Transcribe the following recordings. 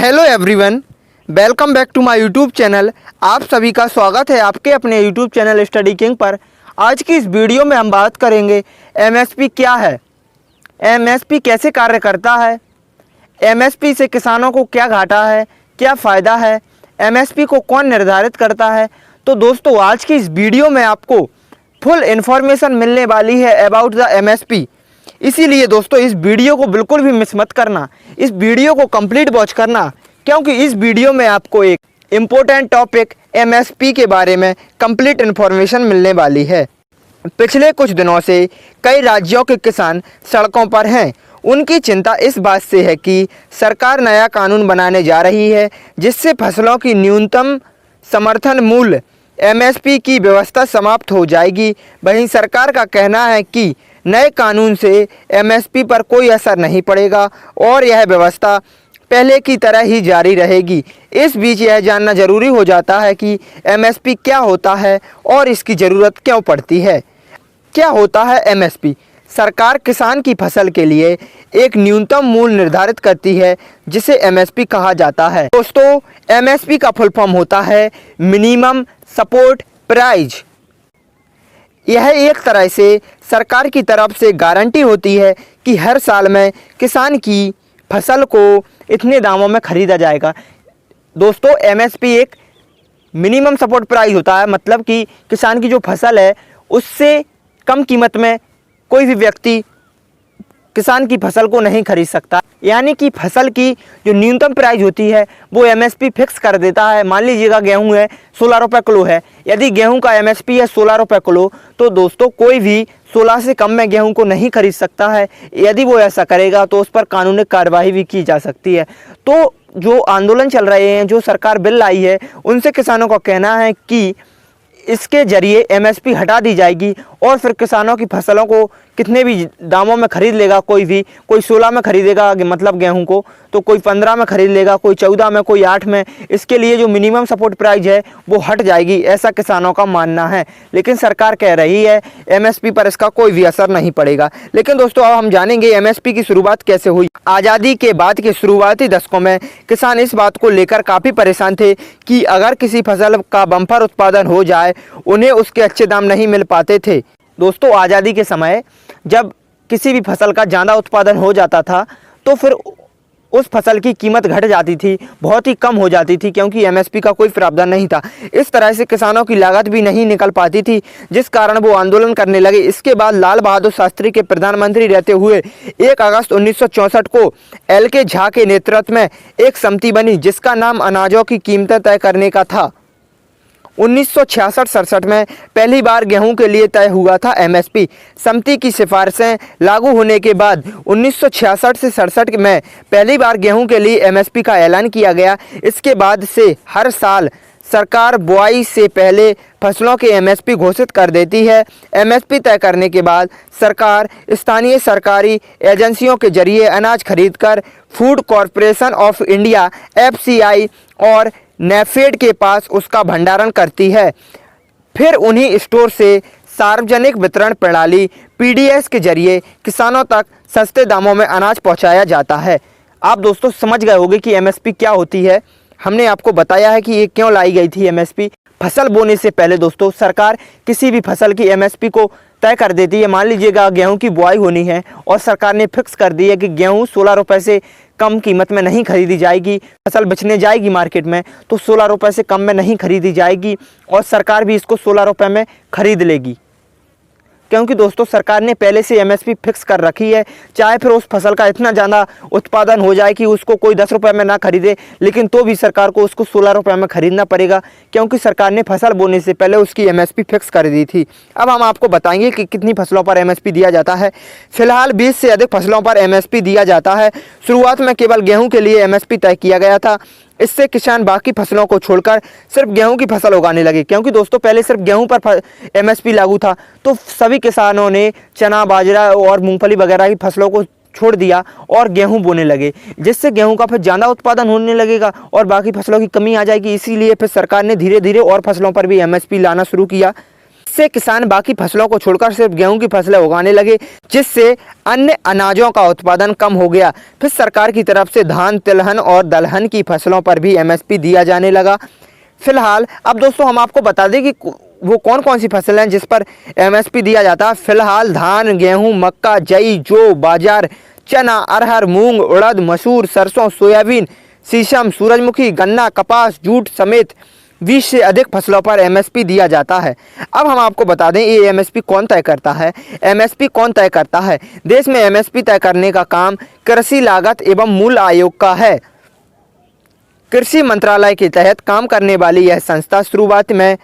Hello everyone, welcome back to my YouTube channel. आप सभी का स्वागत है आपके अपने यूट्यूब चैनल स्टडी किंग पर। आज की इस वीडियो में हम बात करेंगे एमएसपी क्या है, एमएसपी कैसे कार्य करता है, एमएसपी से किसानों को क्या घाटा है, क्या फ़ायदा है, एमएसपी को कौन निर्धारित करता है। तो दोस्तों आज की इस वीडियो में आपको फुल इन्फॉर्मेशन मिलने वाली है अबाउट द एमएसपी। इसीलिए दोस्तों इस वीडियो को बिल्कुल भी मिस मत करना, इस वीडियो को कंप्लीट वॉच करना, क्योंकि इस वीडियो में आपको एक इम्पोर्टेंट टॉपिक एमएसपी के बारे में कंप्लीट इन्फॉर्मेशन मिलने वाली है। पिछले कुछ दिनों से कई राज्यों के किसान सड़कों पर हैं। उनकी चिंता इस बात से है कि सरकार नया कानून बनाने जा रही है जिससे फसलों की न्यूनतम समर्थन मूल्य एमएसपी की व्यवस्था समाप्त हो जाएगी। वहीं सरकार का कहना है कि नए कानून से एमएसपी पर कोई असर नहीं पड़ेगा और यह व्यवस्था पहले की तरह ही जारी रहेगी। इस बीच यह जानना जरूरी हो जाता है कि एमएसपी क्या होता है और इसकी ज़रूरत क्यों पड़ती है। क्या होता है एमएसपी? सरकार किसान की फसल के लिए एक न्यूनतम मूल्य निर्धारित करती है जिसे एमएसपी कहा जाता है। दोस्तों एमएसपी का फुल फॉर्म होता है मिनिमम सपोर्ट प्राइस। यह एक तरह से सरकार की तरफ से गारंटी होती है कि हर साल में किसान की फसल को इतने दामों में ख़रीदा जाएगा। दोस्तों एमएसपी एक मिनिमम सपोर्ट प्राइस होता है, मतलब कि किसान की जो फसल है उससे कम कीमत में कोई भी व्यक्ति किसान की फसल को नहीं खरीद सकता। यानी कि फसल की जो न्यूनतम प्राइस होती है वो एमएसपी फिक्स कर देता है। मान लीजिएगा गेहूं है 16 रुपये किलो है, यदि गेहूं का एमएसपी है 16 रुपये किलो तो दोस्तों कोई भी 16 से कम में गेहूं को नहीं खरीद सकता है। यदि वो ऐसा करेगा तो उस पर कानूनी कार्रवाई भी की जा सकती है। तो जो आंदोलन चल रहे हैं, जो सरकार बिल लाई है, उनसे किसानों का कहना है कि इसके ज़रिए एमएसपी हटा दी जाएगी और फिर किसानों की फसलों को कितने भी दामों में ख़रीद लेगा, कोई 16 में ख़रीदेगा मतलब गेहूं को, तो कोई 15 में ख़रीद लेगा, कोई 14 में, कोई 8 में। इसके लिए जो मिनिमम सपोर्ट प्राइस है वो हट जाएगी, ऐसा किसानों का मानना है। लेकिन सरकार कह रही है एमएसपी पर इसका कोई भी असर नहीं पड़ेगा। लेकिन दोस्तों अब हम जानेंगे एमएसपी की शुरुआत कैसे हुई। आज़ादी के बाद के शुरुआती दशकों में किसान इस बात को लेकर काफ़ी परेशान थे कि अगर किसी फसल का बम्पर उत्पादन हो जाए उन्हें उसके अच्छे दाम नहीं मिल पाते थे। दोस्तों आज़ादी के समय जब किसी भी फसल का ज़्यादा उत्पादन हो जाता था तो फिर उस फसल की कीमत घट जाती थी, बहुत ही कम हो जाती थी, क्योंकि एमएसपी का कोई प्रावधान नहीं था। इस तरह से किसानों की लागत भी नहीं निकल पाती थी, जिस कारण वो आंदोलन करने लगे। इसके बाद लाल बहादुर शास्त्री के प्रधानमंत्री रहते हुए 1 अगस्त 1964 को LK झा के नेतृत्व में एक समिति बनी जिसका नाम अनाजों की कीमतें तय करने का था। 1966-67 में पहली बार गेहूं के लिए तय हुआ था एमएसपी। समिति की सिफारिशें लागू होने के बाद 1966 से 67 में पहली बार गेहूं के लिए एमएसपी का ऐलान किया गया। इसके बाद से हर साल सरकार बुआई से पहले फसलों के एमएसपी घोषित कर देती है। एमएसपी तय करने के बाद सरकार स्थानीय सरकारी एजेंसियों के जरिए अनाज खरीदकर food corporation of India FCI और नेफेड के पास उसका भंडारण करती है। फिर उन्हीं स्टोर से सार्वजनिक वितरण प्रणाली PDS के जरिए किसानों तक सस्ते दामों में अनाज पहुंचाया जाता है। आप दोस्तों समझ गए होंगे कि एमएसपी क्या होती है। हमने आपको बताया है कि ये क्यों लाई गई थी एमएसपी। फसल बोने से पहले दोस्तों सरकार किसी भी फसल की एमएसपी को तय कर देती है। मान लीजिएगा गेहूं की बुआई होनी है और सरकार ने फिक्स कर दी है कि गेहूं 16 रुपये से कम कीमत में नहीं खरीदी जाएगी। फसल बेचने जाएगी मार्केट में तो 16 रुपये से कम में नहीं खरीदी जाएगी और सरकार भी इसको 16 रुपये में खरीद लेगी, क्योंकि दोस्तों सरकार ने पहले से एमएसपी फिक्स कर रखी है। चाहे फिर उस फसल का इतना ज़्यादा उत्पादन हो जाए कि उसको कोई 10 रुपये में ना खरीदे, लेकिन तो भी सरकार को उसको 16 रुपये में खरीदना पड़ेगा, क्योंकि सरकार ने फसल बोने से पहले उसकी एमएसपी फिक्स कर दी थी। अब हम आपको बताएंगे कि कितनी फसलों पर एमएसपी दिया जाता है। फिलहाल 20 से अधिक फसलों पर एमएसपी दिया जाता है। शुरुआत में केवल गेहूँ के लिए एमएसपी तय किया गया था। इससे किसान बाकी फसलों को छोड़कर सिर्फ गेहूं की फसल उगाने लगे, क्योंकि दोस्तों पहले सिर्फ गेहूं पर एमएसपी लागू था। तो सभी किसानों ने चना, बाजरा और मूंगफली वगैरह की फसलों को छोड़ दिया और गेहूं बोने लगे, जिससे गेहूं का फिर ज़्यादा उत्पादन होने लगेगा और बाकी फसलों की कमी आ जाएगी। इसीलिए फिर सरकार ने धीरे धीरे और फसलों पर भी एमएसपी लाना शुरू किया। इससे किसान बाकी फसलों को छोड़कर सिर्फ गेहूं की फसलें उगाने लगे, जिससे अन्य अनाजों का उत्पादन कम हो गया। फिर सरकार की तरफ से धान, तिलहन और दलहन की फसलों पर भी एमएसपी दिया जाने लगा। फिलहाल अब दोस्तों हम आपको बता दें कि वो कौन कौन सी फसलें हैं जिस पर एमएसपी दिया जाता है। फिलहाल धान, गेहूं, मक्का, जई, जौ, बाजरा, चना, अरहर, मूंग, उड़द, मसूर, सरसों, सोयाबीन, शीशम, सूरजमुखी, गन्ना, कपास, जूट समेत 20 से अधिक फसलों पर एमएसपी दिया जाता है। अब हम आपको बता दें ये एमएसपी कौन तय करता है। एमएसपी कौन तय करता है? देश में एमएसपी तय करने का काम कृषि लागत एवं मूल्य आयोग का है। कृषि मंत्रालय के तहत काम करने वाली यह संस्था शुरुआत में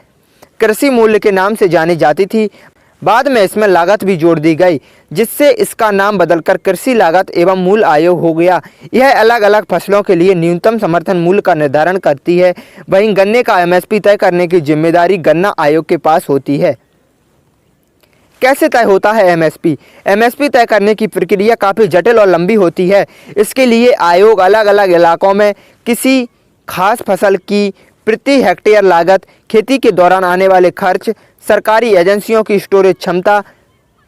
कृषि मूल्य के नाम से जानी जाती थी। बाद में इसमें लागत भी जोड़ दी गई, जिससे इसका नाम बदलकर कृषि लागत एवं मूल्य आयोग हो गया। यह अलग अलग फसलों के लिए न्यूनतम समर्थन मूल्य का निर्धारण करती है। वहीं गन्ने का एमएसपी तय करने की जिम्मेदारी गन्ना आयोग के पास होती है। कैसे तय होता है एमएसपी? एमएसपी तय करने की प्रक्रिया काफ़ी जटिल और लंबी होती है। इसके लिए आयोग अलग अलग इलाकों में किसी खास फसल की प्रति हेक्टेयर लागत, खेती के दौरान आने वाले खर्च, सरकारी एजेंसियों की स्टोरेज क्षमता,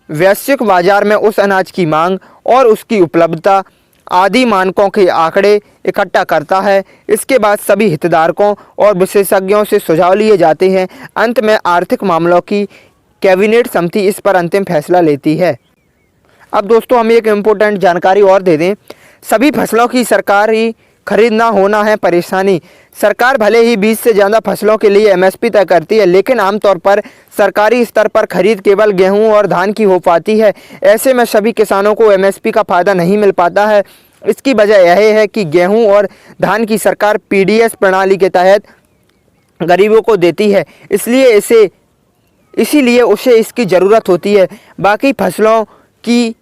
वैश्विक बाजार में उस अनाज की मांग और उसकी उपलब्धता आदि मानकों के आंकड़े इकट्ठा करता है। इसके बाद सभी हितधारकों और विशेषज्ञों से सुझाव लिए जाते हैं। अंत में आर्थिक मामलों की कैबिनेट समिति इस पर अंतिम फैसला लेती है। अब दोस्तों हम एक इम्पोर्टेंट जानकारी और दे दें। सभी फसलों की सरकारी खरीद ना होना है परेशानी। सरकार भले ही 20 से ज़्यादा फसलों के लिए एमएसपी तय करती है, लेकिन आमतौर पर सरकारी स्तर पर खरीद केवल गेहूं और धान की हो पाती है। ऐसे में सभी किसानों को एमएसपी का फ़ायदा नहीं मिल पाता है। इसकी वजह यह है कि गेहूं और धान की सरकार पीडीएस प्रणाली के तहत गरीबों को देती है, इसीलिए उसे इसकी ज़रूरत होती है। बाकी फसलों की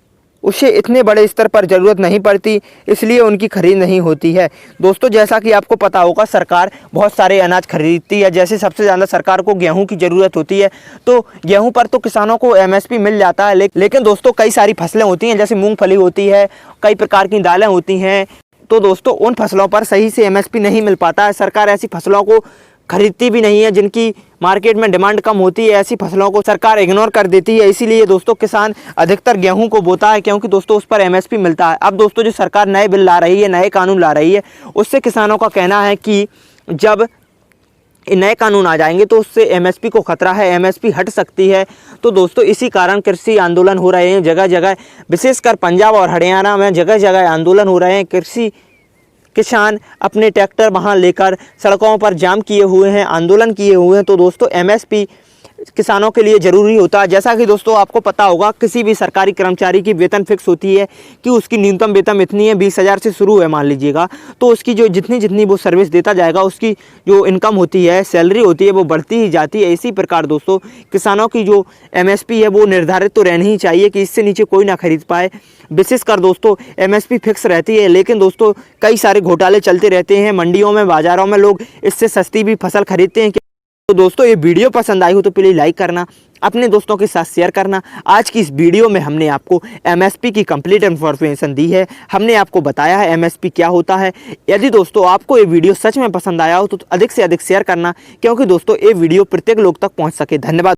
उसे इतने बड़े स्तर पर ज़रूरत नहीं पड़ती, इसलिए उनकी खरीद नहीं होती है। दोस्तों जैसा कि आपको पता होगा सरकार बहुत सारे अनाज खरीदती है। जैसे सबसे ज़्यादा सरकार को गेहूं की ज़रूरत होती है, तो गेहूं पर तो किसानों को एमएसपी मिल जाता है। लेकिन दोस्तों कई सारी फसलें होती हैं, जैसे मूंगफली होती है, कई प्रकार की दालें होती हैं, तो दोस्तों उन फसलों पर सही से एमएसपी नहीं मिल पाता है। सरकार ऐसी फसलों को खरीदती भी नहीं है जिनकी मार्केट में डिमांड कम होती है। ऐसी फसलों को सरकार इग्नोर कर देती है। इसीलिए दोस्तों किसान अधिकतर गेहूं को बोता है, क्योंकि दोस्तों उस पर एमएसपी मिलता है। अब दोस्तों जो सरकार नए बिल ला रही है, नए कानून ला रही है, उससे किसानों का कहना है कि जब नए कानून आ जाएंगे तो उससे एमएसपी को खतरा है, एमएसपी हट सकती है। तो दोस्तों इसी कारण कृषि आंदोलन हो रहे हैं जगह जगह, विशेषकर पंजाब और हरियाणा में जगह जगह आंदोलन हो रहे हैं। किसान अपने ट्रैक्टर वहाँ लेकर सड़कों पर जाम किए हुए हैं, आंदोलन किए हुए हैं। तो दोस्तों एमएसपी किसानों के लिए ज़रूरी होता है। जैसा कि दोस्तों आपको पता होगा किसी भी सरकारी कर्मचारी की वेतन फिक्स होती है कि उसकी न्यूनतम वेतन इतनी है, 20,000 से शुरू है मान लीजिएगा। तो उसकी जो जितनी वो सर्विस देता जाएगा, उसकी जो इनकम होती है, सैलरी होती है, वो बढ़ती ही जाती है। इसी प्रकार दोस्तों किसानों की जो एमएसपी है वो निर्धारित तो रहनी ही चाहिए कि इससे नीचे कोई ना खरीद पाए। विशेषकर दोस्तों एमएसपी फिक्स रहती है, लेकिन दोस्तों कई सारे घोटाले चलते रहते हैं मंडियों में, बाज़ारों में। लोग इससे सस्ती भी फसल खरीदते हैं। तो दोस्तों ये वीडियो पसंद आई हो तो प्लीज़ लाइक करना, अपने दोस्तों के साथ शेयर करना। आज की इस वीडियो में हमने आपको एमएसपी की कंप्लीट इन्फॉर्मेशन दी है। हमने आपको बताया है एमएसपी क्या होता है। यदि दोस्तों आपको ये वीडियो सच में पसंद आया हो तो अधिक से अधिक शेयर करना, क्योंकि दोस्तों ये वीडियो प्रत्येक लोग तक पहुंच सके। धन्यवाद।